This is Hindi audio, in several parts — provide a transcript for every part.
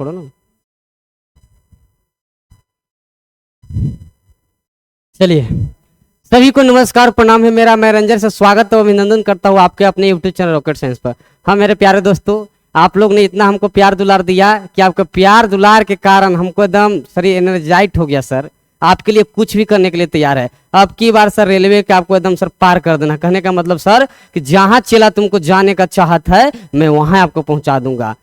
छोड़ो ना। चलिए, सभी को नमस्कार, प्रणाम है मेरा। मैं रंजन से स्वागत और अभिनंदन करता हूँ आपके अपने यूट्यूब चैनल रॉकेट साइंस पर। हाँ मेरे प्यारे दोस्तों, आप लोग ने इतना हमको प्यार दुलार दिया कि आपके प्यार दुलार के कारण हमको एकदम शरीर एनर्जाइट हो गया सर। आपके लिए कुछ भी करने के लिए तैयार है। अब की बार सर रेलवे के आपको एकदम सर पार कर देना। कहने का मतलब सर कि जहां चला तुमको जाने का चाहत है मैं वहां आपको पहुंचा दूंगा।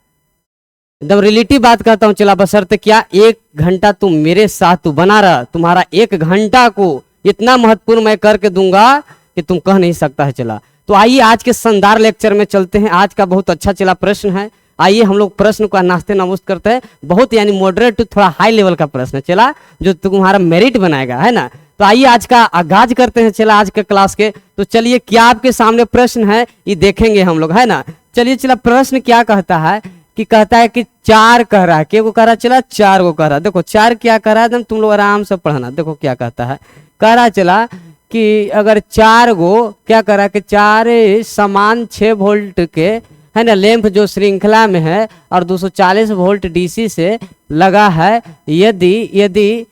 एकदम रिलेटिव बात करता हूँ चला, बशर्ते क्या 1 घंटा तुम मेरे साथ तू बना रहा। तुम्हारा 1 घंटा को इतना महत्वपूर्ण मैं करके दूंगा कि तुम कह नहीं सकता है चला। तो आइए आज के शानदार लेक्चर में चलते हैं। आज का बहुत अच्छा चला प्रश्न है। आइए हम लोग प्रश्न का नाश्ते नमस्त करते हैं। बहुत यानी मॉडरेट टू थोड़ा हाई लेवल का प्रश्न चला, जो तुम्हारा मेरिट बनाएगा, है ना। तो आइए आज का आगाज करते हैं चला आज के क्लास के। तो चलिए, क्या आपके सामने प्रश्न है ये देखेंगे हम लोग, है ना। चलिए चला, प्रश्न क्या कहता है कि कहता है कि 4 कह रहा है। क्या को कह रहा है चला? 4 को कह रहा है। देखो 4 क्या कह रहा है, एकदम तुम लोग आराम से पढ़ना। देखो क्या कहता है, कह रहा चला कि अगर 4 गो क्या कह रहा है कि 4 समान 6 वोल्ट के, है ना, लैंप जो श्रृंखला में है और 240 वोल्ट डीसी से लगा है, यदि यदि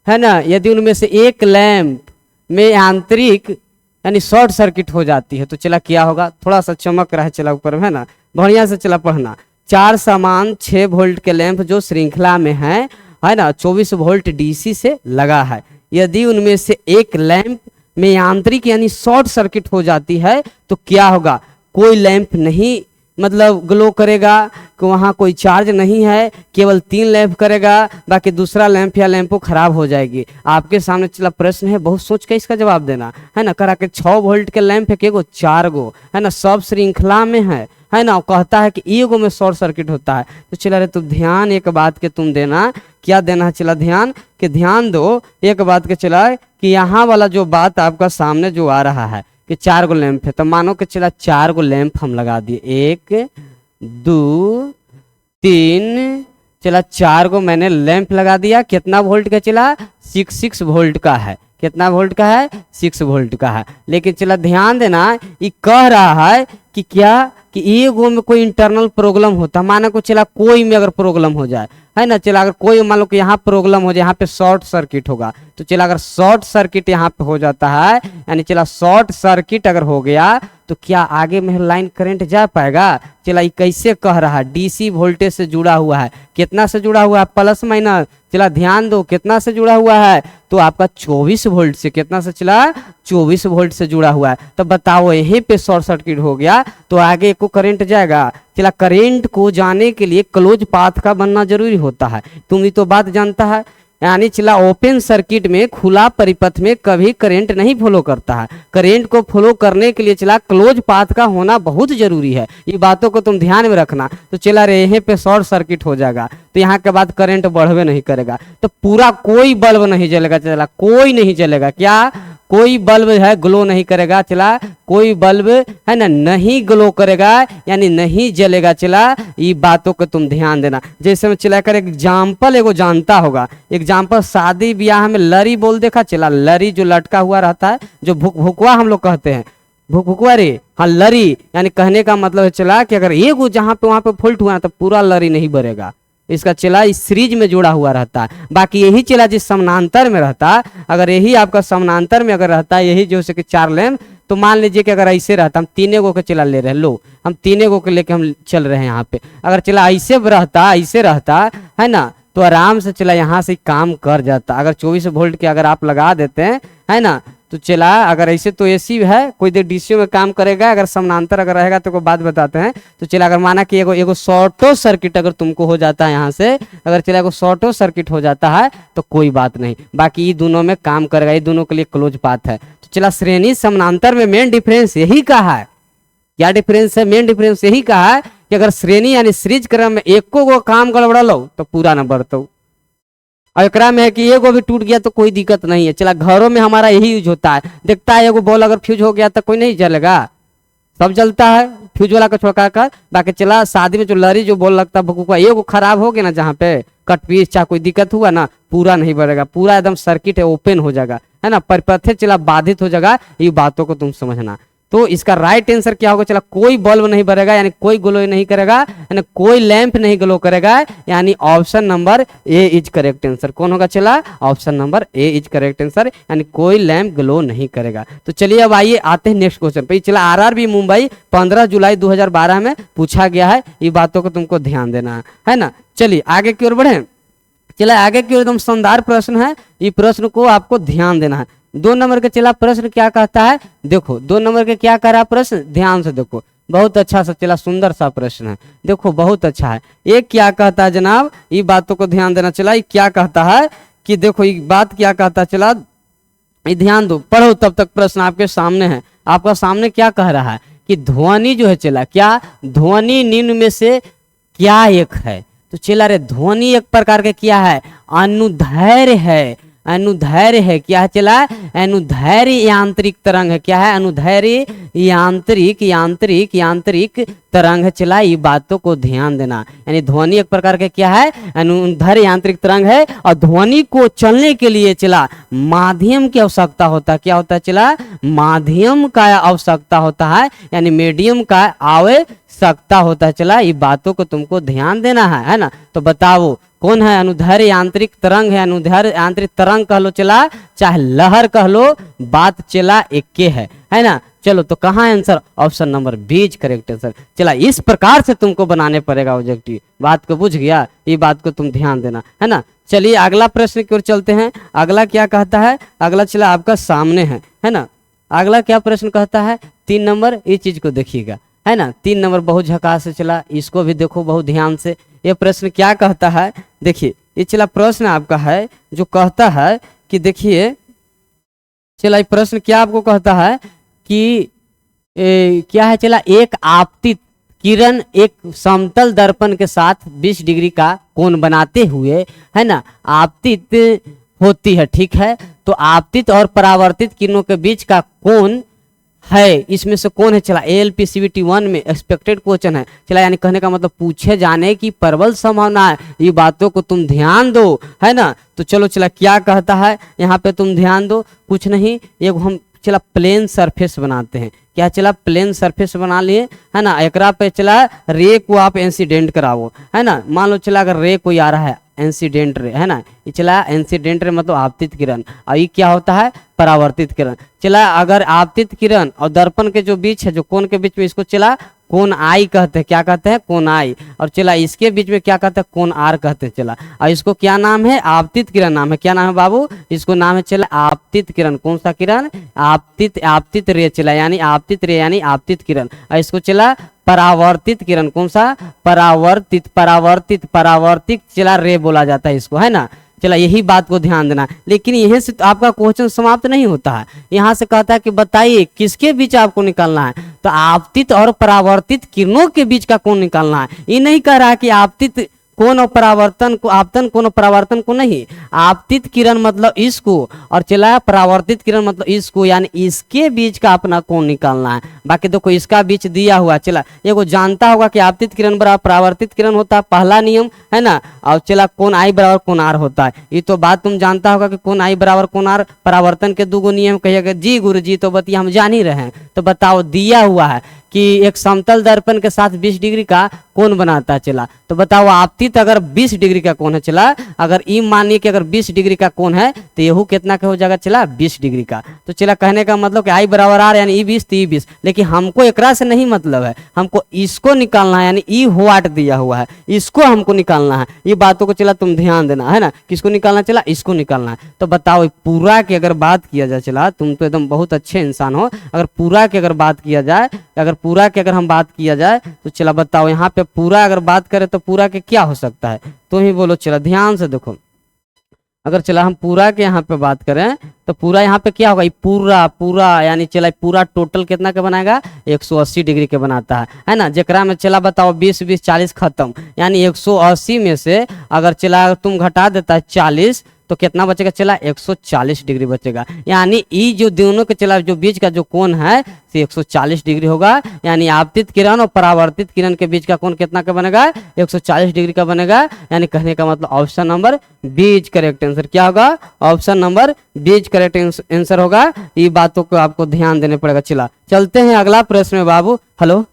है ना, यदि उनमें से एक लैंप में आंतरिक यानी शॉर्ट सर्किट हो जाती है तो चला क्या होगा। थोड़ा सा चमक रहा है चला ऊपर में, है ना, बढ़िया से चला पढ़ना। 4 समान 6 वोल्ट के लैंप जो श्रृंखला में है ना, 24 वोल्ट डीसी से लगा है, यदि उनमें से एक लैंप में आंतरिक यानी शॉर्ट सर्किट हो जाती है तो क्या होगा। कोई लैंप नहीं मतलब ग्लो करेगा, कि वहाँ कोई चार्ज नहीं है, केवल 3 लैंप करेगा, बाकी दूसरा लैंप या लैंपो खराब हो जाएगी। आपके सामने चला प्रश्न है, बहुत सोच के इसका जवाब देना, है ना। करा के 6 वोल्ट के लैंप है, केगो 4 गो, है ना, सब श्रृंखला में है ना। कहता है कि एगो में शॉर्ट सर्किट होता है। तो चला रे, तुम ध्यान एक बात के तुम देना, क्या देना है चला, ध्यान के ध्यान दो एक बात के चला कि यहाँ वाला जो बात आपका सामने जो आ रहा है कि 4 गो लैंप है, तो मानो कि चला 4 गो लैंप हम लगा दिए, 1 2 3, चला 4 गो मैंने लैंप लगा दिया। कितना वोल्ट का चला? 6 वोल्ट का है। कितना वोल्ट का है? 6 वोल्ट का है। लेकिन चला ध्यान देना, ये कह रहा है कि क्या कि एगो में कोई इंटरनल प्रॉब्लम होता है। माना को चला कोई में अगर प्रॉब्लम हो जाए, है ना, चला अगर कोई मान लो कि यहाँ प्रॉब्लम हो जाए, यहाँ पे शॉर्ट सर्किट होगा, तो चला अगर शॉर्ट सर्किट यहाँ पे हो जाता है, यानी चला शॉर्ट सर्किट अगर हो गया तो क्या आगे में लाइन करंट जा पाएगा। चला ये कैसे कह रहा है, डीसी वोल्टेज से जुड़ा हुआ है। कितना से जुड़ा हुआ है? Plus minus. चला ध्यान दो, कितना से जुड़ा हुआ है तो आपका 24 वोल्ट से। कितना से चला? 24 वोल्ट से जुड़ा हुआ है। तो बताओ यहीं पे शॉर्ट सर्किट हो गया तो आगे को करंट जाएगा। चला करंट को जाने के लिए क्लोज पाथ का बनना जरूरी होता है, तुम ये तो बात जानता है। यानी चला ओपन सर्किट में, खुला परिपथ में कभी करंट नहीं फ्लो करता है। करंट को फ्लो करने के लिए चला क्लोज पाथ का होना बहुत जरूरी है। ये बातों को तुम ध्यान में रखना। तो चला रे यहीं पे शॉर्ट सर्किट हो जाएगा तो यहाँ के बाद करंट बढ़वे नहीं करेगा, तो पूरा कोई बल्ब नहीं जलेगा। चला कोई नहीं जलेगा, क्या कोई बल्ब है ग्लो नहीं करेगा। चला कोई बल्ब है ना नहीं ग्लो करेगा यानी नहीं जलेगा। चला ये बातों को तुम ध्यान देना। जैसे मैं चला कर एग्जाम्पल एगो जानता होगा, एग्जाम्पल शादी ब्याह में लरी बोल देखा। चला लरी जो लटका हुआ रहता है, जो भुकभुकवा हम लोग कहते हैं, भुकभुकवा रे, हाँ लरी। यानी कहने का मतलब है चला कि अगर एगो जहाँ पे वहां पे फॉल्ट हुआ तो पूरा लरी नहीं बरेगा। इसका चला इस सीरीज में जुड़ा हुआ रहता है। बाकी यही चला जिस समानांतर में रहता है, अगर यही आपका समानांतर में अगर रहता है, यही जो से कि 4 लैंप, तो मान लीजिए कि अगर ऐसे रहता, हम 3 गो के चला ले रहे हैं, लो हम 3 गो के लेके हम चल रहे हैं यहाँ पे। अगर चला ऐसे रहता, ऐसे रहता है ना, तो आराम से चला यहाँ से काम कर जाता। अगर 24 वोल्ट के अगर आप लगा देते हैं, है ना, तो चला अगर ऐसे तो एसी है, कोई देर डीसीओ में काम करेगा। अगर समानांतर अगर रहेगा तो कोई बात बताते हैं। तो चला अगर माना कि एगो शॉर्टो सर्किट अगर तुमको हो जाता है यहाँ से, अगर चला एगो शॉर्टो सर्किट हो जाता है तो कोई बात नहीं, बाकी ये दोनों में काम करेगा, ये दोनों के लिए क्लोज पाथ है। तो चला श्रेणी समानांतर में मेन डिफरेंस यही कहा है। क्या डिफरेंस है? मेन डिफरेंस यही कहा है कि अगर श्रेणी यानी सीरीज क्रम में एको गो काम गड़बड़ा लो तो पूरा न बढ़तो, और एकरा में है कि एगो भी टूट गया तो कोई दिक्कत नहीं है। चला घरों में हमारा यही यूज होता है, देखता है एगो बॉल अगर फ्यूज हो गया तो कोई नहीं जलेगा, सब जलता है फ्यूज वाला को छोड़का कर। बाकी चला शादी में जो लरी जो बॉल लगता है, एगो खराब हो गया ना, जहाँ पे कट पीस चाहे कोई दिक्कत हुआ ना, पूरा नहीं बढ़ेगा, पूरा एकदम सर्किट है ओपन हो जाएगा, है ना, परिपथ चला बाधित हो जाएगा। ये बातों को तुम समझना। तो इसका राइट आंसर क्या होगा, चला कोई बल्ब नहीं बरेगा यानी कोई ग्लो नहीं करेगा, यानी कोई लैंप नहीं ग्लो करेगा, यानी option number A is correct answer. कौन होगा चला, option number A is correct answer, यानी कोई लैंप ग्लो नहीं करेगा। तो चलिए अब आइए आते हैं नेक्स्ट क्वेश्चन पे। चला आरआरबी मुंबई 15 जुलाई 2012 में पूछा गया है, ये बातों को तुमको ध्यान देना है ना। चलिए आगे की ओर बढ़े। चला आगे की ओर एकदम शानदार प्रश्न है, ये प्रश्न को आपको ध्यान देना है। 2 नंबर का चला प्रश्न क्या कहता है, देखो 2 नंबर के क्या कह रहा है प्रश्न, ध्यान से देखो, बहुत अच्छा सा चला सुंदर सा प्रश्न है, देखो बहुत अच्छा है। एक क्या कहता है जनाब, ये बातों को ध्यान देना। चला ये क्या कहता है कि देखो ये बात क्या कहता है, चला ये ध्यान दो, पढ़ो तब तक, प्रश्न आपके सामने है। आपका सामने क्या कह रहा है कि ध्वनि जो है चला, क्या ध्वनि निम्न में से क्या एक है। तो चला रे ध्वनि एक प्रकार के क्या है, अनुदैर्घ्य है, अनुदैर्घ्य है, क्या है चला, अनुदैर्घ्य यांत्रिक तरंग है, क्या है, अनुदैर्घ्य यांत्रिक यांत्रिक यांत्रिक तरंग है। चला ये बातों को ध्यान देना, यानी ध्वनि एक प्रकार के क्या है, अनुदैर्घ्य यांत्रिक तरंग है, और ध्वनि को चलने के लिए चला माध्यम की आवश्यकता होता है, क्या होता है चला, माध्यम का आवश्यकता होता है, यानी मीडियम का आवश्यकता होता है। चला ये बातों को तुमको ध्यान देना है ना। तो बताओ कौन है, अनुदैर्घ्य यांत्रिक तरंग है, अनुदैर्घ्य यांत्रिक तरंग कह लो चला, चाहे लहर कह लो, बात चला एक के है ना। चलो तो कहाँ answer, option number B is correct answer. चला इस प्रकार से तुमको बनाने पड़ेगा ऑब्जेक्टिव, बात को बुझ गया, ये बात को तुम ध्यान देना है ना। चलिए अगला प्रश्न की ओर चलते हैं। अगला क्या कहता है, अगला चला आपका सामने है ना। अगला क्या प्रश्न कहता है, 3 नंबर, इस चीज को देखिएगा है ना। 3 नंबर बहुत झकास से चला, इसको भी देखो बहुत ध्यान से। ये प्रश्न क्या कहता है, देखिए ये चला प्रश्न आपका है जो कहता है कि देखिए चला ये प्रश्न क्या आपको कहता है कि क्या है चला, एक आपतित किरण एक समतल दर्पण के साथ 20 डिग्री का कोण बनाते हुए है ना आपतित होती है, ठीक है। तो आपतित और परावर्तित किरणों के बीच का कोण है, इसमें से कौन है चला, ALP CVT 1 में एक्सपेक्टेड क्वेश्चन है चला, यानी कहने का मतलब पूछे जाने की प्रबल संभावना है, ये बातों को तुम ध्यान दो है ना। तो चलो चला क्या कहता है यहाँ पे तुम ध्यान दो, कुछ नहीं, एक हम चला प्लेन सरफेस बनाते हैं, क्या चला प्लेन सरफेस बना लिए है ना। एकरा पे चला रे को आप इंसिडेंट कराओ है ना। मान लो चला अगर रे कोई आ रहा है इंसिडेंट रे है ना, ये चला इंसिडेंट रे मतलब आपतित किरण, और ये क्या होता है परावर्तित किरण। चला अगर आपतित किरण और दर्पण के जो बीच है, जो कोण के बीच में, इसको चला कोण आई कहते हैं, क्या कहते हैं कोण आई, और चला इसके बीच में क्या कहते हैं कोण आर कहते हैं चला, और इसको क्या नाम है, आपतित किरण नाम है, क्या नाम है बाबू, इसको नाम है चला आपतित किरण। कौन सा किरण, आपतित, आपतित रे चला, यानी आपतित रे यानी आपतित किरण, और इसको चला परावर्तित किरण, कौन सा परावर्तित, परावर्तित परावर्तित चला रे बोला जाता है इसको है ना। चला यही बात को ध्यान देना, लेकिन यहीं से तो आपका क्वेश्चन समाप्त नहीं होता है, यहाँ से कहता है कि बताइए किसके बीच आपको निकालना है, तो आपतित और परावर्तित किरणों के बीच का कोण निकालना है। ये नहीं कह रहा है कि आपतित कोण और परावर्तन को, आपतन कोण और परावर्तन को नहीं, आपतित किरण मतलब इसको, और चला परावर्तित किरण मतलब इसको, यानी इसके बीच का अपना कोण निकालना है। बाकी देखो इसका बीच दिया हुआ, चला ये को जानता होगा कि आपतित किरण बराबर परावर्तित किरण होता है, पहला नियम है ना, और चला कोण आई बराबर कोण आर होता है, ये तो बात तुम जानता होगा कि कोण आई बराबर कोण आर, परावर्तन के 2 नियम कहिएगा जी गुरु जी, तो बतिया हम जान ही रहे हैं। तो बताओ दिया हुआ है कि एक समतल दर्पण के साथ 20 डिग्री का कोण बनाता है चला, तो बताओ आपतित अगर 20 डिग्री का कोण है चला, अगर ई मानिए कि अगर 20 डिग्री का कोण है तो यहू कितना का हो जाएगा चला 20 डिग्री का। तो चला कहने का मतलब कि आई बराबर आर यानी ई 20 तो ई 20, लेकिन हमको एकरा से नहीं मतलब है, हमको इसको निकालना है, यानी ई वाट दिया हुआ है इसको हमको निकालना है। ये बातों को चला तुम ध्यान देना है ना, किसको निकालना चला, इसको निकालना है। तो बताओ पूरा की अगर बात किया जाए चला, तुम तो एकदम बहुत अच्छे इंसान हो, अगर पूरा की अगर बात किया जाए, अगर पूरा की अगर हम बात किया जाए तो चला बताओ यहाँ पे पूरा अगर बात करें तो पूरा के क्या हो सकता है, तुम ही बोलो चला ध्यान से देखो। अगर चला हम पूरा के यहाँ पे बात करें तो पूरा यहाँ पे क्या होगा, पूरा पूरा यानी चला पूरा टोटल कितना के बनाएगा 180 डिग्री के बनाता है ना। जेकरा में चला बताओ 20 20 40 खत्म, यानी 180 में से अगर चला तुम घटा देता है 40, तो कितना बचेगा चला 140 डिग्री बचेगा। यानी ई जो दोनों के चला जो बीच का जो कोण है से 140 डिग्री होगा। यानी आपतित किरण और परावर्तित किरण के बीच का कोण कितना का बनेगा 140 डिग्री का बनेगा। यानी कहने का मतलब option number B is correct answer. क्या होगा option number B is correct answer होगा। ये बातों को आपको ध्यान देने पड़ेगा। चला चलते हैं अगला प्रश्न में बाबू। हेलो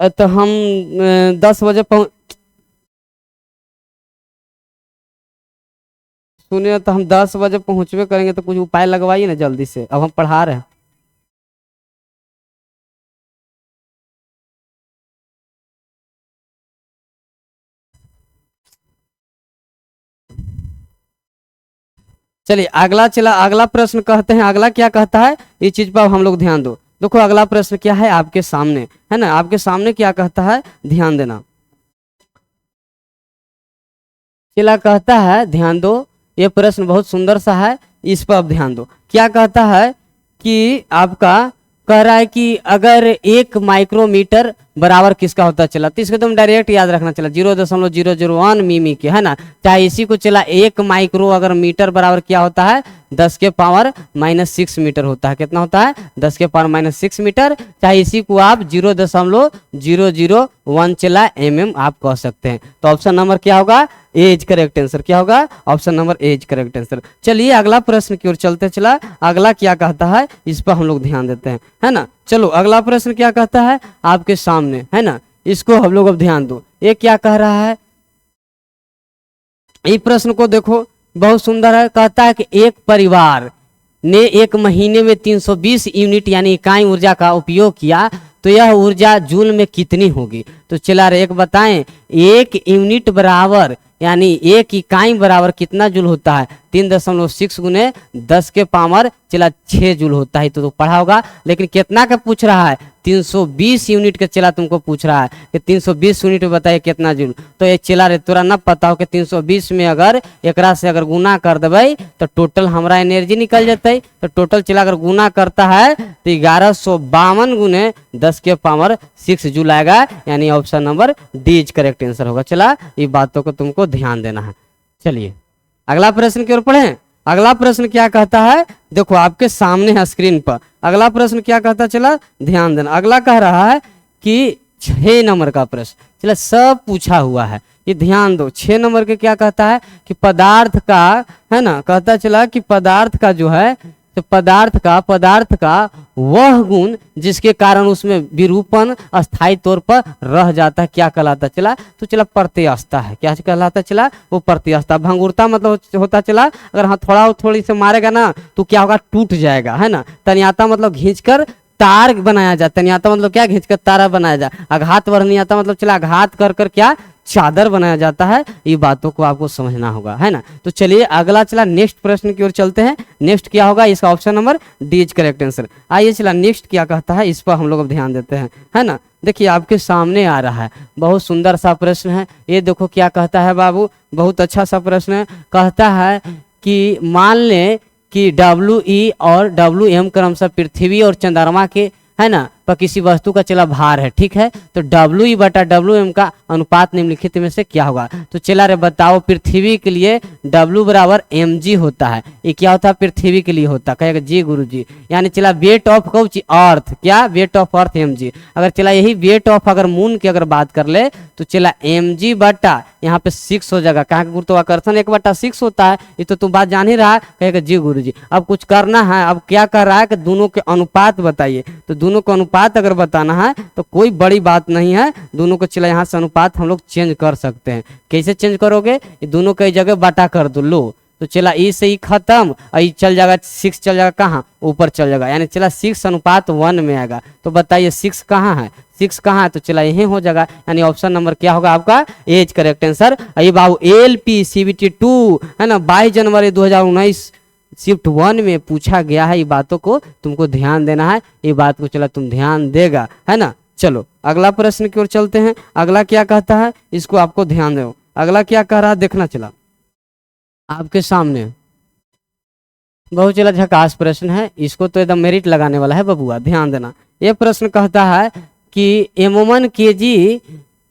तो हम 10 बजे पहुंच सुनिए तो हम 10 बजे पहुंचवे करेंगे तो कुछ उपाय लगवाइए ना जल्दी से, अब हम पढ़ा रहे हैं। चलिए अगला चला अगला प्रश्न कहते हैं। अगला क्या कहता है इस चीज पर हम लोग ध्यान दो। देखो अगला प्रश्न क्या है आपके सामने है ना, आपके सामने क्या कहता है ध्यान देना। चला कहता है ध्यान दो, ये प्रश्न बहुत सुंदर सा है, इस पर अब ध्यान दो। क्या कहता है कि आपका कह रहा है कि अगर 1 माइक्रोमीटर बराबर किसका होता है चला, तो इसको तुम डायरेक्ट याद रखना चला 0.001 मिमी के है ना। चाहे इसी को चला 1 माइक्रो अगर मीटर बराबर क्या होता है 10 के पावर -6 मीटर होता है। कितना होता है 10 के पावर -6 मीटर। चाहे इसी को आप 0.001 चला mm आप कह सकते हैं। तो ऑप्शन नंबर क्या होगा एज करेक्ट आंसर। क्या होगा option number A is correct answer. चलिए अगला प्रश्न की ओर चलते चला। अगला क्या कहता है इस पर हम लोग ध्यान देते हैं है ना। चलो अगला प्रश्न क्या कहता है आपके सामने है ना, इसको हम लोग अब ध्यान दो। ये क्या कह रहा है, इस प्रश्न को देखो बहुत सुंदर है। कहता है कि एक परिवार ने एक महीने में 320 यूनिट यानी इकाई ऊर्जा का उपयोग किया तो यह ऊर्जा जूल में कितनी होगी। तो चला रे एक बताएं, एक यूनिट बराबर यानी एक इकाई बराबर कितना जूल होता है 3.6 गुने 10 के पावर चला 6 जूल होता है। तो पढ़ा होगा, लेकिन कितना का पूछ रहा है 320 यूनिट का चला तुमको पूछ रहा है कि 320 यूनिट बताइए कितना जूल। तो ये चला रे तोरा न पता हो कि 320 में अगर एकरा से अगर गुना कर देवे तो टोटल हमारा एनर्जी निकल जाते। तो टोटल चला अगर गुना करता है तो 1152 गुने 10 के पावर 6 जूल आएगा। यानी option number D is correct answer होगा। चला ये बातों को तुमको ध्यान देना है। चलिए अगला प्रश्न की ओर पढ़ें। अगला प्रश्न क्या कहता है देखो आपके सामने है स्क्रीन पर। अगला प्रश्न क्या कहता है चला ध्यान देना। अगला कह रहा है कि 6 नंबर का प्रश्न चला सब पूछा हुआ है, ये ध्यान दो। 6 नंबर के क्या कहता है कि पदार्थ का है ना, कहता चला कि पदार्थ का जो है तो पदार्थ का वह गुण जिसके कारण उसमें विरूपण अस्थायी तौर पर रह जाता है क्या कहलाता चला। तो चला प्रत्यवस्था है। क्या कहलाता चला वो प्रत्यवस्था। भंगुरता मतलब होता चला अगर हाँ थोड़ी से मारेगा ना तो क्या होगा टूट जाएगा है ना। तनियाता मतलब खींचकर तार बनाया जाए, तनियाता मतलब क्या खींचकर तारा बनाया जाए। आघात वर्णियाता मतलब चला आघात कर कर क्या चादर बनाया जाता है। ये बातों को आपको समझना होगा है ना। तो चलिए अगला चला नेक्स्ट प्रश्न की ओर चलते हैं। नेक्स्ट क्या होगा इसका option number D is correct answer. आइए चला नेक्स्ट क्या कहता है इस पर हम लोग ध्यान देते हैं है ना। देखिए आपके सामने आ रहा है बहुत सुंदर सा प्रश्न है। ये देखो क्या कहता है बाबू, बहुत अच्छा सा प्रश्न है। कहता है कि मान लें कि WE और WM क्रमशः पृथ्वी और चंद्रमा के है ना पर किसी वस्तु का चला भार है, ठीक है। तो WE बटा WM का अनुपात निम्नलिखित में से क्या होगा। तो चला रे बताओ पृथ्वी के लिए W बराबर mg होता है। ये क्या होता है पृथ्वी के लिए होता है, कहेगा जी गुरु जी। यानी चला वेट ऑफ कौच अर्थ, क्या वेट ऑफ अर्थ mg। अगर चला यही वेट ऑफ अगर मून की अगर बात कर ले तो चला mg बटा यहाँ पे 6 हो जाएगा। कहाँ गुरुत्वाकर्षण 1/6 होता है, ये तो तुम बात जान ही रहा है, कहेगा जी गुरु जी। अब कुछ करना है, अब क्या कर रहा है कि दोनों के अनुपात बताइए। तो दोनों का अनुपात अगर बताना है तो कोई बड़ी बात नहीं है, दोनों को चला यहाँ से अनुपात हम लोग चेंज कर सकते हैं। कैसे चेंज करोगे, ये दोनों कई जगह बटा कर दो लो। तो चला ई से ही खत्म, ई चल जाएगा 6 चल जाएगा कहाँ ऊपर चल जाएगा, यानी चला 6:1 में आएगा। तो बताइए 6 कहाँ है, 6 कहाँ है, तो चला यही हो जाएगा। यानी ऑप्शन नंबर क्या होगा आपका एज करेक्ट आंसर। ये बाबू LP CBT 2 है ना 22 जनवरी 2019 शिफ्ट 1 में पूछा गया है। ये बातों को तुमको ध्यान देना है, ये बात को चला तुम ध्यान देगा है ना। चलो अगला प्रश्न की ओर चलते हैं। अगला क्या कहता है इसको आपको ध्यान दो। अगला क्या कह रहा है देखना चला आपके सामने, बहुत चला झकास प्रश्न है, इसको तो एकदम मेरिट लगाने वाला है बबुआ, ध्यान देना। ये प्रश्न कहता है कि एमोमन केजी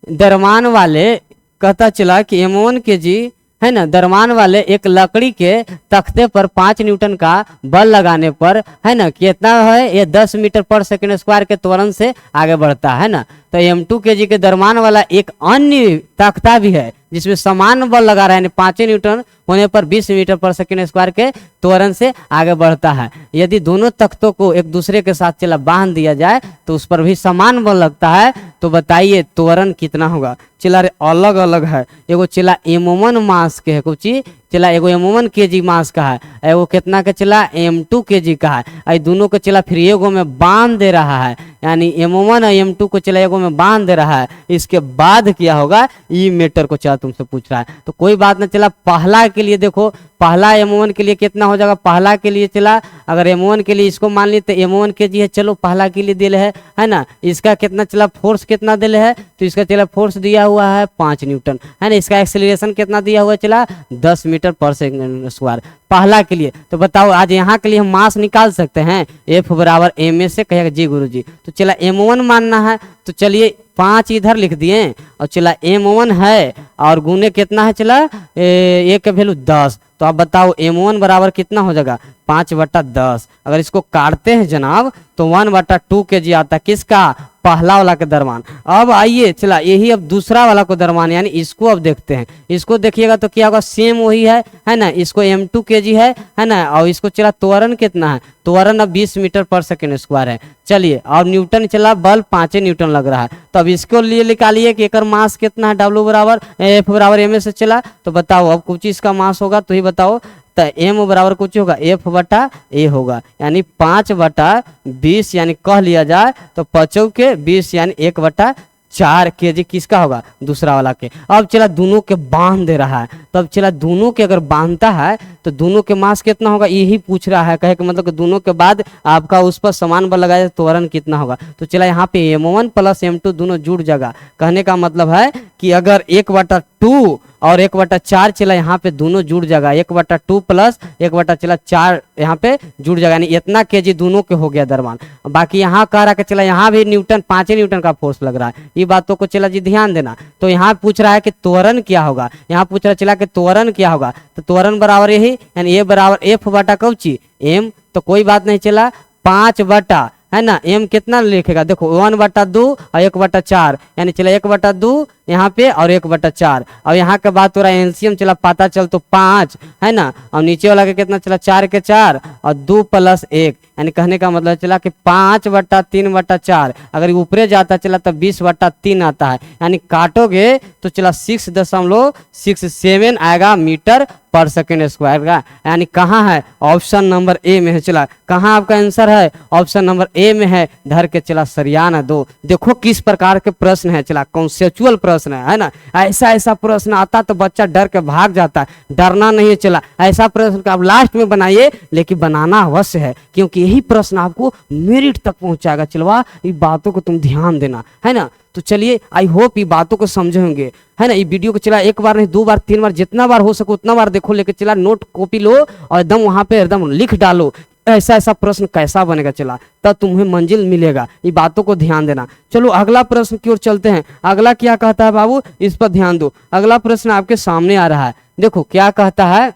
द्रव्यमान वाले कहता चला कि M1 kg है ना द्रव्यमान वाले एक लकड़ी के तख्ते पर 5 न्यूटन का बल लगाने पर है ना कितना है, ये 10 मीटर पर सेकंड स्क्वायर के त्वरण से आगे बढ़ता है ना। तो M2 kg के द्रव्यमान वाला एक अन्य तख्ता भी है जिसमें समान बल लगा रहा है, 5 न्यूटन होने पर 20 मीटर पर सेकंड स्क्वायर के त्वरण से आगे बढ़ता है। यदि दोनों तख्तों को एक दूसरे के साथ चला बांध दिया जाए तो उस पर भी समान बल लगता है, तो बताइए त्वरण कितना होगा। चला रे अलग अलग है, एगो चला M1 मास के है कुछ चला, एगो M1 kg मास का है, एगो कितना का चला M2 kg का है। आई दोनों को चला फिर एगो में बांध दे रहा है, यानी M1 और M2 को चला एगो में बांध दे रहा है। इसके बाद क्या होगा ई मीटर को चला तुमसे पूछ रहा है, तो कोई बात ना। चला पहला के लिए देखो, पहला M1 के लिए कितना हो जाएगा, पहला के लिए चला अगर M1 के लिए इसको मान ली तो M1 kg है, चलो पहला के लिए दिल है ना। इसका कितना चला फोर्स कितना दिल है, तो इसका चला फोर्स दिया हुआ है 5 न्यूटन है ना। इसका एक्सेलरेशन कितना दिया हुआ है चला 10 मीटर पर सेकंड स्क्वायर पहला के लिए। तो बताओ आज यहाँ के लिए हम मास निकाल सकते हैं, F बराबर ma से कहेगा जी गुरुजी। तो चला M1 मानना है, तो चलिए 5 इधर लिख दिए और चला M1 है और गुने कितना है चला ए का वैल्यू 10। तो आप बताओ M1 बराबर कितना हो जाएगा 5/10। अगर इसको काटते हैं जनाब तो 1/2 kg आता है, किसका पहला वाला के द्रव्यमान। अब आइए चला यही अब दूसरा वाला को द्रव्यमान, यानी इसको अब देखते हैं। इसको देखिएगा तो क्या होगा सेम वही है ना। इसको M2 kg है ना, और इसको चला त्वरण कितना है, त्वरण अब 20 मीटर पर सेकंड स्क्वायर है। चलिए और न्यूटन चला बल 5 न्यूटन लग रहा है। तो अब इसको लिए निकालिए कि एकर मास कितना है, W बराबर F बराबर ma से चला। तो बताओ अब कुछ इसका मास होगा तो ही बताओ, तो M बराबर कुछ होगा F/A होगा, यानी 5/20 यानी कह लिया जाए तो 5 के 20 यानी 1/4 kg किसका होगा दूसरा वाला के। अब चला दोनों के बांध दे रहा है, तब चला दोनों के अगर बांधता है तो दोनों के मास कितना होगा यही पूछ रहा है। कहे कि मतलब कि दोनों के बाद आपका उस पर समान बल लगाया तो त्वरण कितना होगा। तो चला यहाँ पे M1 + M2 दोनों जुड़ जाएगा। कहने का मतलब है कि अगर 1/2 और 1/4 चला यहाँ पे दोनों जुड़ जाएगा, 1/2 + 1/4 यहाँ पे जुड़ जाएगा, यानी इतना kg दोनों के हो गया द्रव्यमान। बाकी यहाँ कह रहा है कि चला यहाँ भी न्यूटन 5 न्यूटन का फोर्स लग रहा है, ये बातों को चला जी ध्यान देना। तो यहाँ पूछ रहा है कि त्वरण क्या होगा, यहाँ पूछ रहा चला कि त्वरण क्या होगा। तो त्वरण बराबर यही, यानी A बराबर F/कौची M। तो कोई बात नहीं चला 5 है ना, M कितना लिखेगा देखो 1/2 और 1/4, यानी चला 1/2 यहाँ पे और 1/4। और यहाँ के बाद थोड़ा एलसीएम चला पता चल तो 5 है ना, और नीचे वाला के कितना चला 4 के 4 और 2 + 1, यानी कहने का मतलब चला कि 5/3/4। अगर ऊपरे जाता चला तो 20/3 आता है, यानी काटोगे तो चला 6.67 आएगा मीटर पर सेकंड स्क्वायर का। यानी कहाँ है ऑप्शन नंबर A में है। चला कहाँ आपका आंसर है, ऑप्शन नंबर A में है। धर के चला सरियाना दो। देखो किस प्रकार के प्रश्न है, चला कॉन्सेप्चुअल प्रश्न है ना। ऐसा प्रश्न आता तो बच्चा डर के भाग जाता है, डरना नहीं है। चला ऐसा प्रश्न का आप लास्ट में बनाइए, लेकिन बनाना अवश्य है, क्योंकि यही प्रश्न आपको मेरिट तक पहुंचाएगा। चलवा ये बातों को तुम ध्यान देना है ना। तो चलिए आई होप ये बातों को समझे होंगे है ना। ये वीडियो को चला 1 बार नहीं 2 बार 3 बार जितना बार हो सके उतना बार देखो, लेके चला नोट कॉपी लो और एकदम वहां पे एकदम लिख डालो ऐसा प्रश्न कैसा बनेगा। चला तब तुम्हें मंजिल मिलेगा, ये बातों को ध्यान देना। चलो अगला प्रश्न की ओर चलते हैं। अगला क्या कहता है बाबू, इस पर ध्यान दो। अगला प्रश्न आपके सामने आ रहा है, देखो क्या कहता है।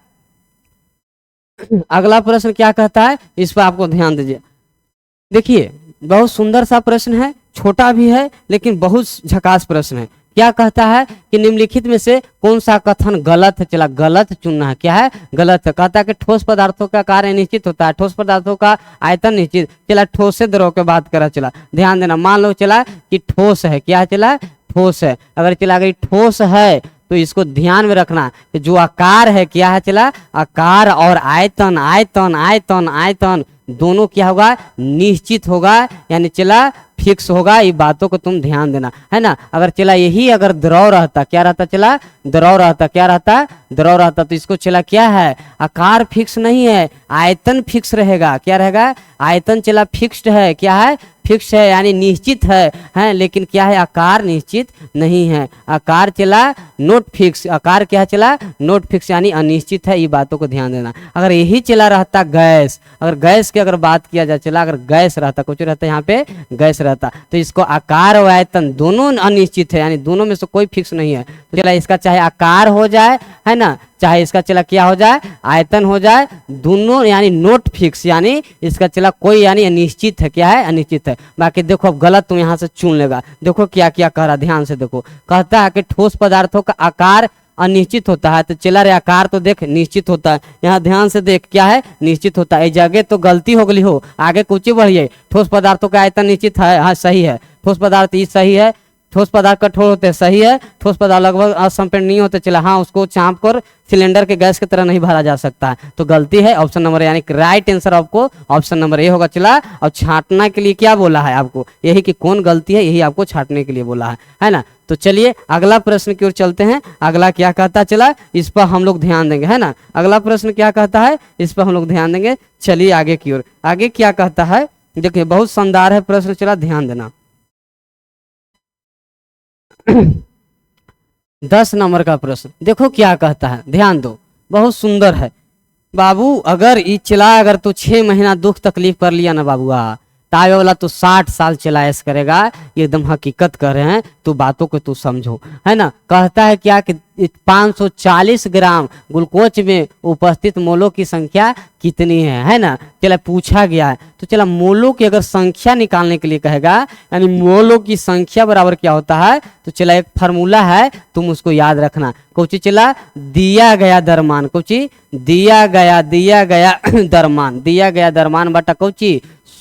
अगला प्रश्न क्या कहता है इस पर आपको ध्यान दीजिए। देखिए बहुत सुंदर सा प्रश्न है, छोटा भी है लेकिन बहुत झकास प्रश्न है। क्या कहता है कि निम्नलिखित में से कौन सा कथन गलत है। चला गलत चुनना है, क्या है गलत है। कहता है कि ठोस पदार्थों का कार्य निश्चित होता है, ठोस पदार्थों का आयतन निश्चित। चला ठोस से द्रव के बात करा। चला ध्यान देना, मान लो चला कि ठोस है, क्या चला ठोस है। अगर चला अगर ठोस है तो इसको ध्यान में रखना कि जो आकार है क्या है चला आकार और आयतन आयतन आयतन आयतन दोनों क्या होगा निश्चित होगा, यानी चला फिक्स होगा। ये बातों को तुम ध्यान देना है ना। अगर चला यही अगर द्रव रहता, क्या रहता चला द्रव रहता, क्या रहता द्रव रहता, तो इसको चला क्या है आकार फिक्स नहीं है, आयतन फिक्स रहेगा। क्या रहेगा आयतन चला फिक्स्ड है, क्या है फिक्स है यानी निश्चित है, लेकिन क्या है, आकार निश्चित नहीं है। आकार चला नोट फिक्स, आकार क्या चला, नोट फिक्स यानी अनिश्चित है। ये बातों को ध्यान देना। अगर यही चला रहता गैस, अगर गैस की अगर बात किया जाए, चला अगर गैस रहता, कुछ रहता यहाँ पे गैस रहता, तो इसको आकार और आयतन दोनों अनिश्चित है, यानी दोनों में से कोई फिक्स नहीं है। तो चला इसका चाहे आकार हो जाए, है ना, चाहे इसका चला क्या हो जाए, आयतन हो जाए, दोनों यानी नोट फिक्स, यानी इसका चला कोई यानी अनिश्चित है। क्या है, अनिश्चित है। बाकी देखो अब गलत तुम यहाँ से चुन लेगा। देखो क्या क्या कह रहा, ध्यान से देखो। कहता है कि ठोस पदार्थों का आकार अनिश्चित होता है, तो चला रे आकार तो देख निश्चित होता है। यहाँ ध्यान से देख क्या है, निश्चित होता है। इस जगह तो गलती हो गई हो, आगे कुछ बढ़िए। ठोस पदार्थों का आयतन निश्चित है, हाँ सही है। ठोस पदार्थ ये सही है। ठोस पदार्थ कठोर होते हैं, सही है। ठोस पदार्थ लगभग असंपीर्ण नहीं होते, चला हाँ उसको चाँप कर सिलेंडर के गैस की तरह नहीं भरा जा सकता है, तो गलती है ऑप्शन नंबर, यानी राइट आंसर आपको ऑप्शन नंबर ए होगा। चला और छांटना के लिए क्या बोला है आपको, यही कि कौन गलती है, यही आपको छांटने के लिए बोला है ना। तो चलिए अगला प्रश्न की ओर चलते हैं। अगला क्या कहता है, चला इस पर हम लोग ध्यान देंगे, है ना। अगला प्रश्न क्या कहता है, इस पर हम लोग ध्यान देंगे। चलिए आगे की ओर, आगे क्या कहता है, देखिए बहुत शानदार है प्रश्न, चला ध्यान देना। 10 नंबर का प्रश्न देखो क्या कहता है, ध्यान दो, बहुत सुंदर है। बाबू अगर ये चला, अगर तू 6 महीना दुख तकलीफ कर लिया ना बाबूआ, तावे वाला तो 60 साल चलाएस करेगा, एकदम हकीकत कर रहे हैं। तो बातों को तू समझो, है ना। कहता है क्या कि 540 ग्राम ग्लूकोज में उपस्थित मोलों की संख्या कितनी है ना। चला पूछा गया है, तो चला मोलों की अगर संख्या निकालने के लिए कहेगा, यानी मोलों की संख्या बराबर क्या होता है, तो चला एक फार्मूला है, तुम उसको याद रखना। कुछ चला दिया गया दरमान, कुछ दिया गया दरमान, दिया गया दरमान बटा कुछ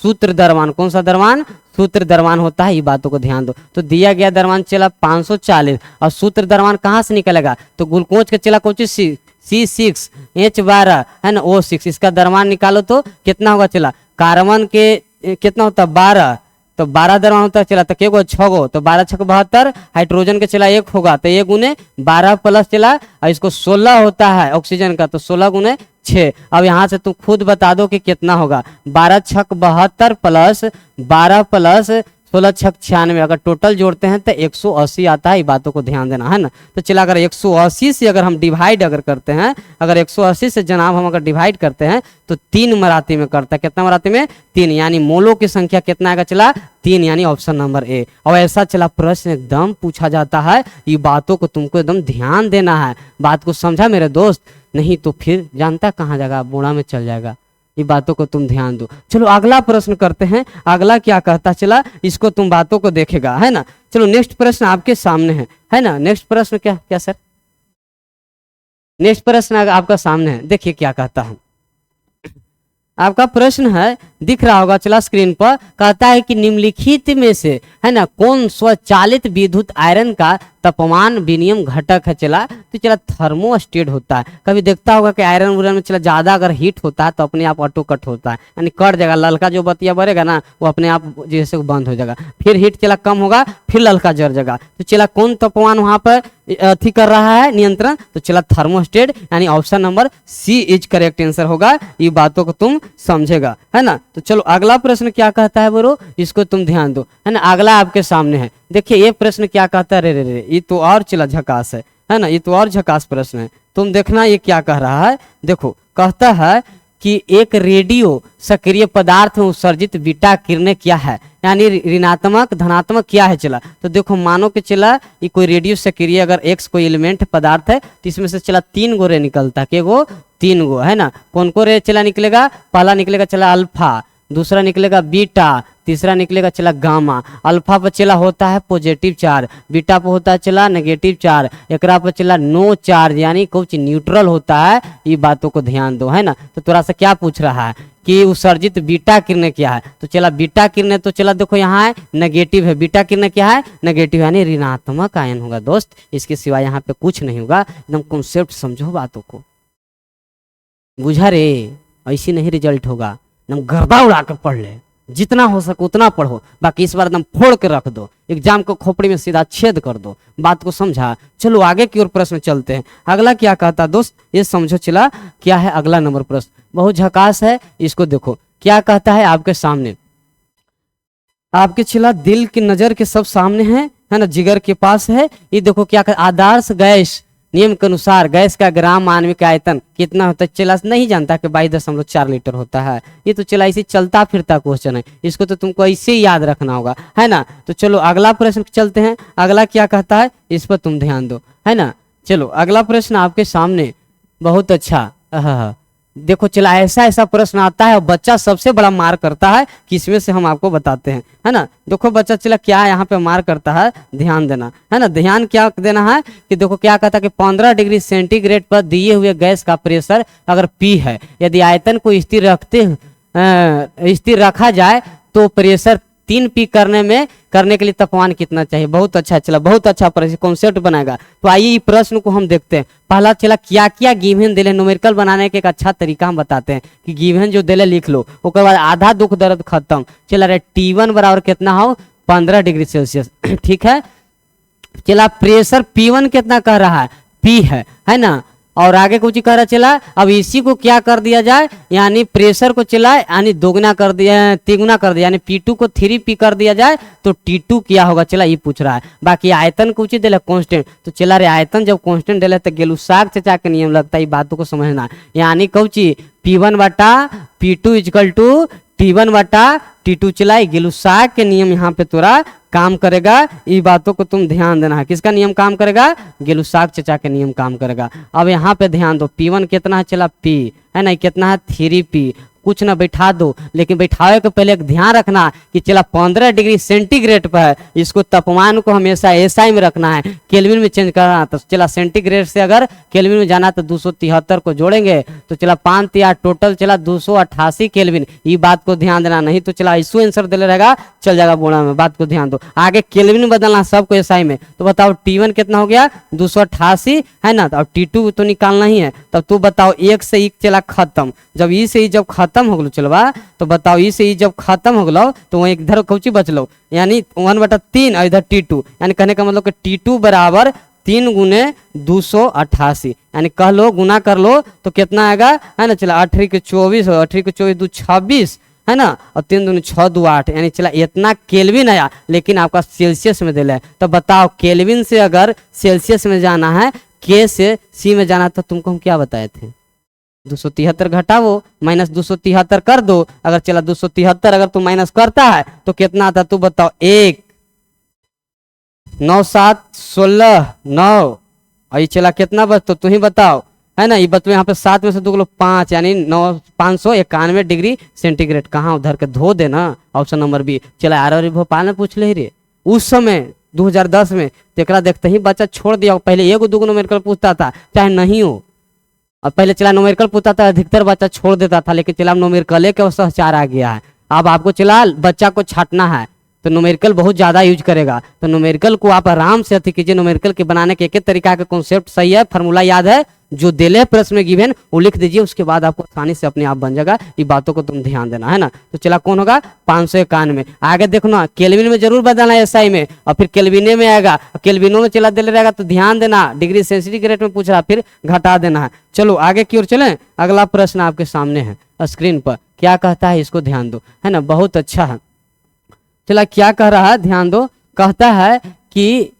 सूत्र दरमान। कौन सा दरमान, सूत्र दरमान होता है। ये बातों को ध्यान दो। तो दिया गया दरमान चला 540, और सूत्र दरमान कहाँ से निकलेगा, तो ग्लूकोज का चला कुछ C6H12 है ना, O6, इसका दरमान निकालो तो कितना होगा, चला कार्बन के कितना होता है 12, तो 12 दरमान होता है। चला तो केगो 6 गो, तो 12 6 72, हाइड्रोजन के चला 1 होगा, तो 1 गुने 12 प्लस चला, और इसको 16 होता है ऑक्सीजन का, तो 16 गुने 6। अब यहाँ से तुम खुद बता दो कि कितना होगा, 12 6 72 प्लस 12 प्लस 16 6 96, अगर टोटल जोड़ते हैं तो 180 आता है। ये बातों को ध्यान देना, है ना। तो चला अगर 180 से अगर हम डिवाइड अगर करते हैं, अगर 180 से जनाब हम अगर डिवाइड करते हैं तो 3 मराती में करता है। कितना मराती में, 3, यानी मोलों की संख्या कितना आएगा, चला 3, यानी ऑप्शन नंबर ए। और ऐसा चला प्रश्न एकदम पूछा जाता है। ये बातों को तुमको एकदम ध्यान देना है, बात को समझा मेरे दोस्त, नहीं तो फिर जानता कहाँ जाएगा, बोड़ा में चल जाएगा। ये बातों को तुम ध्यान दो। चलो अगला प्रश्न करते हैं। अगला क्या कहता, चला इसको तुम बातों को देखेगा, है ना। चलो नेक्स्ट प्रश्न आपके सामने है ना। नेक्स्ट प्रश्न क्या क्या सर, नेक्स्ट प्रश्न आपका सामने है, देखिए क्या कहता है। आपका प्रश्न है, दिख रहा होगा चला स्क्रीन पर। कहता है कि निम्नलिखित में से, है ना, कौन स्वचालित विद्युत आयरन का तापमान विनियम घटक है। चला तो चला थर्मोस्टेट होता है। कभी देखता होगा कि आयरन उरन में चला ज्यादा अगर हीट होता है तो अपने आप ऑटो कट होता है, यानी कट जाएगा। ललका जो बतिया बढ़ेगा ना, वो अपने आप जैसे बंद हो जाएगा। फिर हीट चला कम होगा, फिर ललका जल जाएगा। तो चला कौन तापमान वहां पर अथी कर रहा है, नियंत्रण, तो चला थर्मोस्टेट, यानी option number C is correct answer होगा। ये बातों को तुम समझेगा, है ना। तो चलो अगला प्रश्न क्या कहता है बोलो, इसको तुम ध्यान दो, है ना। अगला आपके सामने है, देखिए ये प्रश्न क्या कहता है, रे ये तो और चला झकास है ना, ये तो और झकास प्रश्न है। तुम देखना ये क्या कह रहा है। देखो कहता है कि एक रेडियो सक्रिय पदार्थ में उत्सर्जित बीटा किरणें क्या है, यानी ऋणात्मक धनात्मक क्या है। चला तो देखो मानो कि चला ये कोई रेडियो सक्रिय अगर एक्स कोई एलिमेंट पदार्थ है, तो इसमें से चला 3 गो रे निकलता है। के गो, 3 गो, है ना। कौन को रे चला निकलेगा, पहला निकलेगा चला अल्फा, दूसरा निकलेगा बीटा, तीसरा निकलेगा चला गामा। अल्फा पर चला होता है पॉजिटिव चार्ज, बीटा पर होता है चला नेगेटिव चार्ज, एकरा पर चला नो चार्ज, यानी कुछ न्यूट्रल होता है। ये बातों को ध्यान दो, है ना। तो थोड़ा सा क्या पूछ रहा है कि उत्सर्जित बीटा किरणें क्या है, तो चला बीटा किरणें, तो चला देखो यहाँ है नेगेटिव है, बीटा किरणें क्या है, नेगेटिव, यानी ऋणात्मक आयन होगा दोस्त। इसके सिवा यहाँ पे कुछ नहीं होगा। एकदम कॉन्सेप्ट समझो बातों को, बुझा रे, ऐसी नहीं रिजल्ट होगा। एकदम गर्दा उड़ा के पढ़ ले, जितना हो सके उतना पढ़ो, बाकी इस बार एकदम फोड़ के रख दो, एग्जाम को खोपड़ी में सीधा छेद कर दो। बात को समझा। चलो आगे की ओर प्रश्न चलते हैं। अगला क्या कहता दोस्त, ये समझो चला क्या है अगला नंबर प्रश्न, बहुत झकास है। इसको देखो क्या कहता है आपके सामने। आपके चला दिल की नजर के सब सामने है ना, जिगर के पास है। ये देखो क्या कर, आदर्श गैस नियम के अनुसार गैस का ग्राम आणविक आयतन कितना होता है चला नहीं जानता कि 22.4 लीटर होता है। ये तो चला इसे चलता फिरता क्वेश्चन है, इसको तो तुमको ऐसे ही याद रखना होगा, है ना। तो चलो अगला प्रश्न चलते हैं। अगला क्या कहता है इस पर तुम ध्यान दो, है ना। चलो अगला प्रश्न आपके सामने, बहुत अच्छा। देखो चला ऐसा ऐसा प्रश्न आता है और बच्चा सबसे बड़ा मार करता है, किसमें से हम आपको बताते हैं, है ना। देखो बच्चा चला क्या यहाँ पे मार करता है, ध्यान देना, है ना। ध्यान क्या देना है कि देखो क्या कहता है कि 15 डिग्री सेंटीग्रेड पर दिए हुए गैस का प्रेशर अगर P है, यदि आयतन को स्थिर रखा जाए तो प्रेशर 3P करने के लिए तापमान कितना चाहिए। बहुत अच्छा चला, बहुत अच्छा प्रश्न, कॉन्सेप्ट बनाएगा। तो आइए प्रश्न को हम देखते हैं। पहला चला क्या क्या गिवन दिले, न्यूमेरिकल बनाने के एक अच्छा तरीका हम बताते हैं कि गिवन जो दिले लिख लो, उसके बाद आधा दुख दर्द खत्म। चला रे T1 बराबर कितना हो 15 डिग्री सेल्सियस, ठीक है। चला प्रेशर P1 कितना कह रहा है, P है ना। और आगे कुछ कह रहा चला, अब इसी को क्या कर दिया जाए, यानी प्रेशर को चला यानी दोगुना कर दिया, तिगुना कर दिया, यानी P2 को 3P कर दिया जाए तो T2 क्या होगा चला ये पूछ रहा है। बाकी आयतन कुछ दिला कांस्टेंट, तो चला रे आयतन जब कांस्टेंट दिला तो गेलुसाग चचा के नियम लगता है, बातों को समझना। यानी कौची P1 बटा P2 इक्वल टू T1 बटा T2 चला, गेलुसाग के नियम यहाँ पे तोरा काम करेगा। ये बातों को तुम ध्यान देना है, किसका नियम काम करेगा, गेलुसाग चचा के नियम काम करेगा। अब यहाँ पे ध्यान दो, P1 कितना है चला P, है ना, कितना है 3P। कुछ ना बैठा दो, लेकिन बैठावे के पहले एक ध्यान रखना कि चला 15 डिग्री सेंटीग्रेड पर है, इसको तापमान को हमेशा एसआई में रखना है, केल्विन में चेंज करना। तो चला सेंटीग्रेड से अगर केल्विन में जाना तो 273 को जोड़ेंगे तो चला 5 या टोटल चला 288 केल्विन। ये बात को ध्यान देना, नहीं तो चला ऐसो आंसर दिले रहेगा चल जाएगा बोड़ा में। बात को ध्यान दो, आगे केल्विन बदलना सबको एसआई में। तो बताओ T1 कितना हो गया 288, है ना। अब T2 तो निकालना ही है, तब तू बताओ 1 से 1 चला खत्म। जब ई से ई जब खत्म हो गलो चलवा, तो बताओ ई से ई जब खत्म हो गलो तो वहीं इधर कौची बचलो, यानी 1/3 और इधर T2, यानी कहने का मतलब कि T2 बराबर 3 गुने 288, यानी कह लो गुना कर लो तो कितना आएगा, है ना। चला 8 के 24, 8 के 24 2 26, है ना, और 3 दूनी 6 2 8, यानी चला इतना केल्विन आया, लेकिन आपका सेल्सियस में दिला है। तो बताओ केल्विन से अगर सेल्सियस में जाना है, के से सी में जाना, तो तुमको हम क्या बताए थे, 273 घटाओ माइनस 273 कर दो। अगर चला 273 अगर तू माइनस करता है तो कितना आता, तू बताओ 1 9 7 16 9, और ये चला कितना बचतो तू ही बताओ, है ना। ये बचतो यहाँ पे 7 में से 2 5, यानी 591 डिग्री सेंटीग्रेड। कहाँ उधर के धो देना, ऑप्शन नंबर बी। चला आर भोपाल में पूछ ले रे उस समय 2010 में, तेकरा देखते ही बच्चा छोड़ दिया। पहले एगो दूगो न्यूमेरिकल पूछता था चाहे नहीं हो, अब पहले चला न्यूमेरिकल पूछता था, अधिकतर बच्चा छोड़ देता था, लेकिन चला न्यूमेरिकल के सहचार आ गया है। अब आपको चला बच्चा को छाटना है तो न्यूमेरिकल बहुत ज़्यादा यूज करेगा, तो न्यूमेरिकल को आप आराम से अति कीजिए। न्यूमेरिकल के बनाने के एक एक तरीका का कॉन्सेप्ट सही है, फार्मूला याद है, जो दिले प्रश्न में गिवन वो लिख दीजिए, उसके बाद आपको आसानी से अपने आप बन जाएगा। ये बातों को तुम ध्यान देना, है ना। तो चला कौन होगा 591। आगे देखो ना केल्विन में जरूर बदलना है एसआई में, और फिर केल्विने में आएगा, केल्विनों में चला दिले रहेगा तो ध्यान देना, डिग्री सेंटीग्रेड में पूछ रहा फिर घटा देना है। चलो आगे की ओर चलें, अगला प्रश्न आपके सामने है स्क्रीन पर, क्या कहता है इसको ध्यान दो, है ना, बहुत अच्छा है। चला क्या कह रहा है ध्यान दो, कहता है कि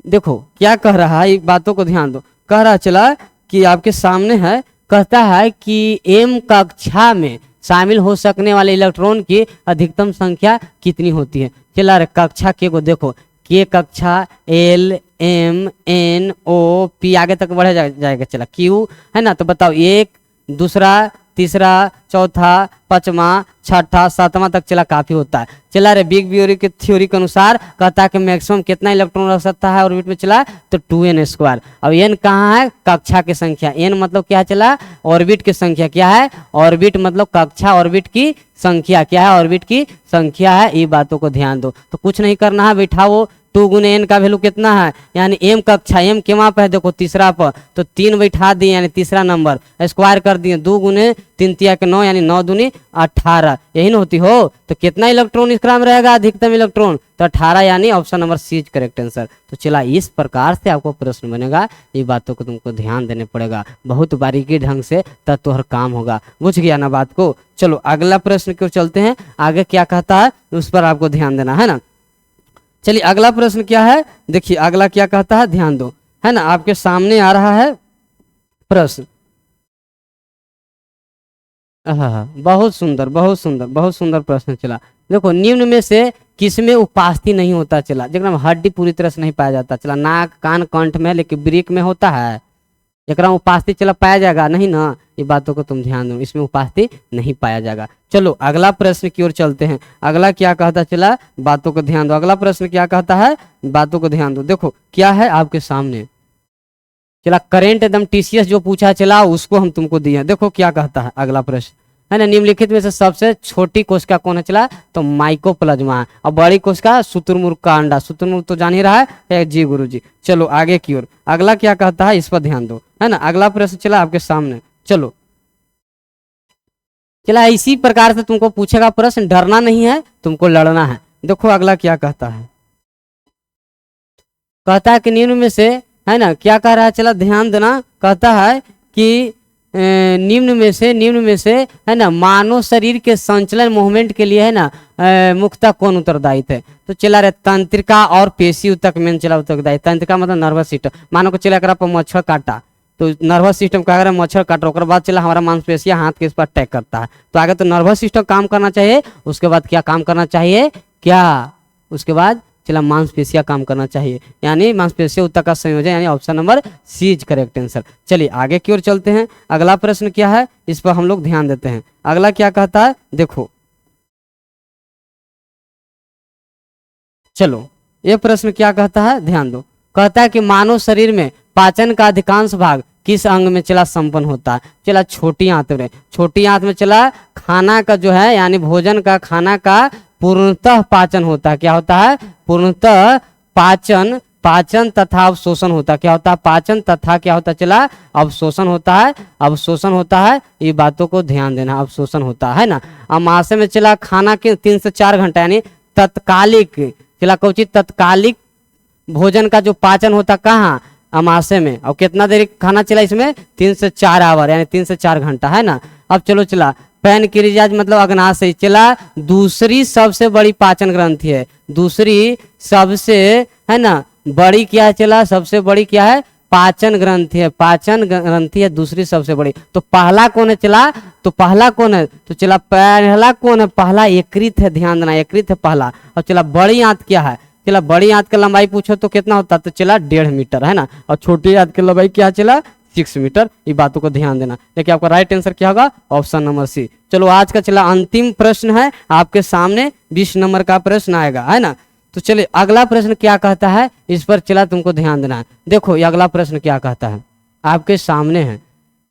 देखो क्या कह रहा है, बातों को ध्यान दो। कह रहा चला कि आपके सामने है, कहता है कि एम कक्षा में शामिल हो सकने वाले इलेक्ट्रॉन की अधिकतम संख्या कितनी होती है। चला रे कक्षा के को देखो, के कक्षा L M N O P आगे तक बढ़े जाएगा, चला Q, है ना। तो बताओ 1 दूसरा तीसरा चौथा पांचवा छठा सातवां तक चला काफी होता है। चला रे बिग थ्योरी के के अनुसार कहता है कि मैक्सिमम कितना इलेक्ट्रॉन रख सकता है ऑर्बिट में चला, तो 2n²। अब n कहाँ है, कक्षा की संख्या, n मतलब क्या चला ऑर्बिट की संख्या, क्या है ऑर्बिट मतलब कक्षा ऑर्बिट की संख्या, क्या है ऑर्बिट की संख्या है। ये बातों को ध्यान दो, तो कुछ नहीं करना है, बैठाओ 2 गुने n का वैल्यू कितना है, यानी m कक्षा, m के वहाँ पे है देखो तीसरा पर, तो 3 बैठा दिए यानी तीसरा नंबर, स्क्वायर कर दिए, 2 गुने 3 तिया के 9 यानी 9 दूनी 18, यही ना होती हो। तो कितना इलेक्ट्रॉन इस क्रम रहेगा, अधिकतम इलेक्ट्रॉन, तो 18 यानी option number C is correct answer. तो चला इस प्रकार से आपको प्रश्न बनेगा, ये बातों को तुमको ध्यान देने पड़ेगा बहुत बारीकी ढंग से, तब तो हर काम होगा। बुझ गया ना बात को। चलो अगला प्रश्न क्यों चलते हैं, आगे क्या कहता है उस पर आपको ध्यान देना है ना। चलिए अगला प्रश्न क्या है, देखिए अगला क्या कहता है, ध्यान दो, है ना। आपके सामने आ रहा है प्रश्न, बहुत सुंदर बहुत सुंदर बहुत सुंदर प्रश्न चला। देखो निम्न में से किसमें उपास्थि नहीं होता, चला जगह में हड्डी पूरी तरह से नहीं पाया जाता, चला नाक कान कंठ में, लेकिन ब्रेक में होता है, एकरा उपास्थि चला पाया जाएगा नहीं ना, ये बातों को तुम ध्यान दो, इसमें उपास्थि नहीं पाया जाएगा। चलो अगला प्रश्न की ओर चलते हैं, अगला क्या कहता, चला बातों को ध्यान दो, अगला प्रश्न क्या कहता है, बातों को ध्यान दो। देखो क्या है आपके सामने, चला करेंट एकदम टीसीएस जो पूछा चला उसको हम तुमको दिए। देखो क्या कहता है अगला प्रश्न, है ना। निम्नलिखित में से सबसे छोटी कोशिका कौन है, चला तो माइकोप्लाज्मा है, और बड़ी कोशिका शुतुरमुर्ग का अंडा, शुतुरमुर्ग तो जान ही रहा है जी गुरुजी। चलो आगे की ओर, अगला क्या कहता है इस पर ध्यान दो, है ना। अगला प्रश्न चला आपके सामने, चलो चला इसी प्रकार से तुमको पूछेगा प्रश्न, डरना नहीं है तुमको लड़ना है। देखो अगला क्या कहता है, कहता है कि निम्न में से, है ना, क्या कह रहा है, चला ध्यान देना, कहता है कि निम्न में से है ना मानव शरीर के संचलन मूवमेंट के लिए है ना मुख्यतः कौन उत्तरदायी है। तो चला रहे तंत्रिका और पेशी ऊतक में चला उत्तरदायी, तंत्रिका मतलब नर्वस सिस्टम, मानो को चला पर मच्छर काटा तो नर्वस सिस्टम का अगर मच्छर काटा उसके बाद चला हमारा मांसपेशियां हाथ के इस पर अटैक करता है, तो आगे तो नर्वस सिस्टम काम करना चाहिए, उसके बाद क्या काम करना चाहिए, क्या उसके बाद चला मांसपेशियां काम करना चाहिए, यानी मांसपेशियां ऊतक का संयोजन, यानी option number C is correct answer. चलिए आगे की ओर चलते हैं, अगला प्रश्न क्या है इस पर हम लोग ध्यान देते हैं। अगला क्या कहता है, देखो चलो ये प्रश्न क्या कहता है ध्यान दो, कहता है कि मानव शरीर में पाचन का अधिकांश भाग किस अंग में चला संपन्न होता है। चला छोटी आंत में, छोटी आंत में चला खाना का जो है यानी भोजन का खाना का पूर्णतः पाचन होता है, क्या होता है पूर्णतः पाचन, पाचन तथा अवशोषण होता है, क्या होता है पाचन तथा क्या होता है चला अवशोषण होता है, अवशोषण होता है, ये बातों को ध्यान देना, अवशोषण होता है ना। अमाशय में चला खाना के 3 से 4 घंटा यानी तत्कालिक, चला कौची तत्कालिक भोजन का जो पाचन होता कहाँ अमाशय में, और कितना देर खाना चला इसमें 3 से 4 आवर यानी 3 से 4 घंटा, है ना। अब चलो चला पैनक्रियाज मतलब अग्नाशय, चला दूसरी सबसे बड़ी पाचन ग्रंथि है, दूसरी सबसे है ना बड़ी क्या है, चला सबसे बड़ी क्या है पाचन ग्रंथि है, पाचन ग्रंथि है दूसरी सबसे बड़ी। तो पहला कौन है, चला तो पहला कौन है, तो चला पहला कौन है, पहला यकृत है, ध्यान देना यकृत है पहला। और चला बड़ी आंत क्या है, चला बड़ी आंत का लंबाई पूछो तो कितना होता, तो चला 1.5 मीटर, है ना। और छोटी आंत की लंबाई क्या चला 6 मीटर, ये बातों को ध्यान देना। देखिए आपका राइट आंसर क्या होगा, ऑप्शन नंबर सी। चलो आज का चला अंतिम प्रश्न है आपके सामने, 20 नंबर का प्रश्न आएगा, है ना। तो चलिए अगला प्रश्न क्या कहता है इस पर चला तुमको ध्यान देना है। देखो ये अगला प्रश्न क्या कहता है आपके सामने है,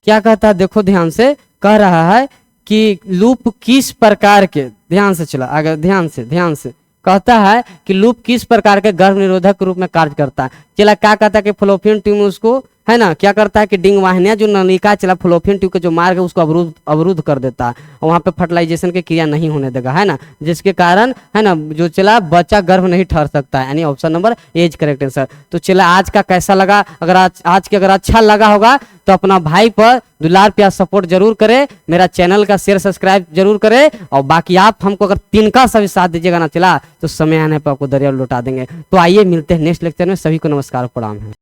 क्या कहता है देखो ध्यान से, कह रहा है कि लूप किस प्रकार के, ध्यान से चला अगर ध्यान से कहता है कि लूप किस प्रकार के गर्भ निरोधक रूप में कार्य करता है। चला क्या कहता है कि फ्लोपियन ट्यूब उसको है ना क्या करता है कि डिंग वाहिनियां जो नलिका चला फ्लोपियन ट्यूब के जो मार्ग है उसको अवरुद्ध कर देता है, और वहाँ पे फर्टिलाइजेशन की क्रिया नहीं होने देगा, है ना, जिसके कारण है ना जो चला बच्चा गर्भ नहीं ठहर सकता है, यानी option number A is correct answer. तो चला आज का कैसा लगा, अगर आज के अगर अच्छा लगा होगा तो अपना भाई पर दुलार प्यार सपोर्ट जरूर करे, मेरा चैनल का शेयर सब्सक्राइब जरूर करे, और बाकी आप हमको अगर तिनका सभी साथ दीजिएगा ना चला तो समय आने पर आपको दरिया लौटा देंगे। तो आइए मिलते हैं नेक्स्ट लेक्चर में, सभी को नमस्कार प्रणाम है।